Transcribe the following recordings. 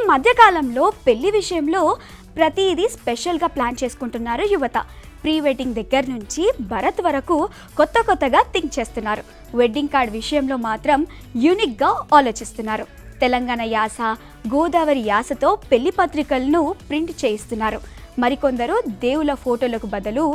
మధ్యకాలంలో పెళ్లి విషయంలో ప్రతిదీ స్పెషల్గా ప్లాన్ చేసుకుంటున్నారు యువత. ప్రీ వెడ్డింగ్ దగ్గర నుంచి భరత్ వరకు కొత్తగా థింక్ చేస్తున్నారు. వెడ్డింగ్ కార్డ్ విషయంలో మాత్రం యూనిక్గా ఆలోచిస్తున్నారు. తెలంగాణ యాస, గోదావరి యాసతో పెళ్లి పత్రికలను ప్రింట్ చేయిస్తున్నారు. మరికొందరు దేవుల ఫోటోలకు బదులు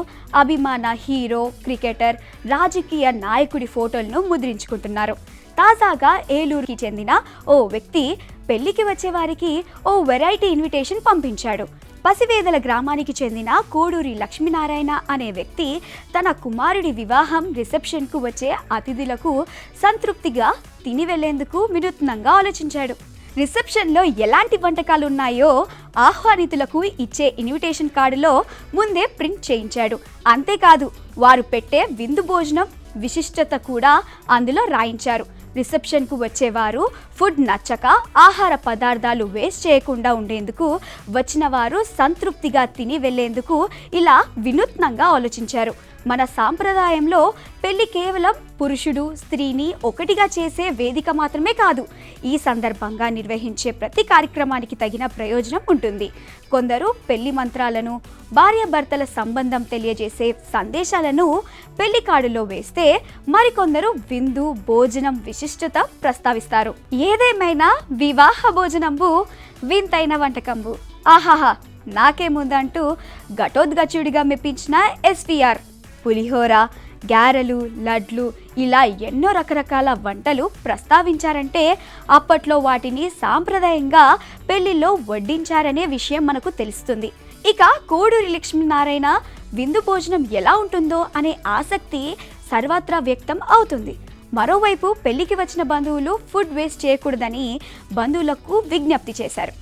అభిమాన హీరో, క్రికెటర్, రాజకీయ నాయకుడి ఫోటోలను ముద్రించుకుంటున్నారు. తాజాగా ఏలూరుకి చెందిన ఓ వ్యక్తి పెళ్లికి వచ్చే వారికి ఓ వెరైటీ ఇన్విటేషన్ పంపించాడు. పసివేదల గ్రామానికి చెందిన కోడూరి లక్ష్మీనారాయణ అనే వ్యక్తి తన కుమారుడి వివాహం రిసెప్షన్కు వచ్చే అతిథులకు సంతృప్తిగా తిని వెళ్లేందుకు వినూత్నంగా ఆలోచించాడు. రిసెప్షన్లో ఎలాంటి వంటకాలు ఉన్నాయో ఆహ్వానితులకు ఇచ్చే ఇన్విటేషన్ కార్డులో ముందే ప్రింట్ చేయించాడు. అంతేకాదు, వారు పెట్టే విందు భోజనం విశిష్టత కూడా అందులో రాయించారు. రిసెప్షన్కు వచ్చేవారు ఫుడ్ నచ్చక ఆహార పదార్థాలు వేస్ట్ చేయకుండా ఉండేందుకు, వచ్చిన వారు సంతృప్తిగా తిని వెళ్లేందుకు ఇలా వినూత్నంగా ఆలోచించారు. మన సాంప్రదాయంలో పెళ్లి కేవలం పురుషుడు, స్త్రీని ఒకటిగా చేసే వేదిక మాత్రమే కాదు. ఈ సందర్భంగా నిర్వహించే ప్రతి కార్యక్రమానికి తగిన ప్రయోజనం ఉంటుంది. కొందరు పెళ్లి మంత్రాలను, భార్యాభర్తల సంబంధం తెలియజేసే సందేశాలను పెళ్లి కార్డులో వేస్తే, మరికొందరు విందు భోజనం విశిష్టత ప్రస్తావిస్తారు. ఏదేమైనా వివాహ భోజనంబు వింతైన వంటకంబు, ఆహాహా నాకేముందంటూ ఘటోద్గచుడిగా మెప్పించిన ఎస్వీఆర్ పులిహోర, గారెలు, లడ్లు ఇలా ఎన్నో రకరకాల వంటలు ప్రస్తావించారంటే అప్పట్లో వాటిని సాంప్రదాయంగా పెళ్లిలో వడ్డించారనే విషయం మనకు తెలుస్తుంది. ఇక కోడూరి లక్ష్మీనారాయణ విందు భోజనం ఎలా ఉంటుందో అనే ఆసక్తి సర్వత్రా వ్యక్తం అవుతుంది. మరోవైపు పెళ్లికి వచ్చిన బంధువులు ఫుడ్ వేస్ట్ చేయకూడదని బంధువులకు విజ్ఞప్తి చేశారు.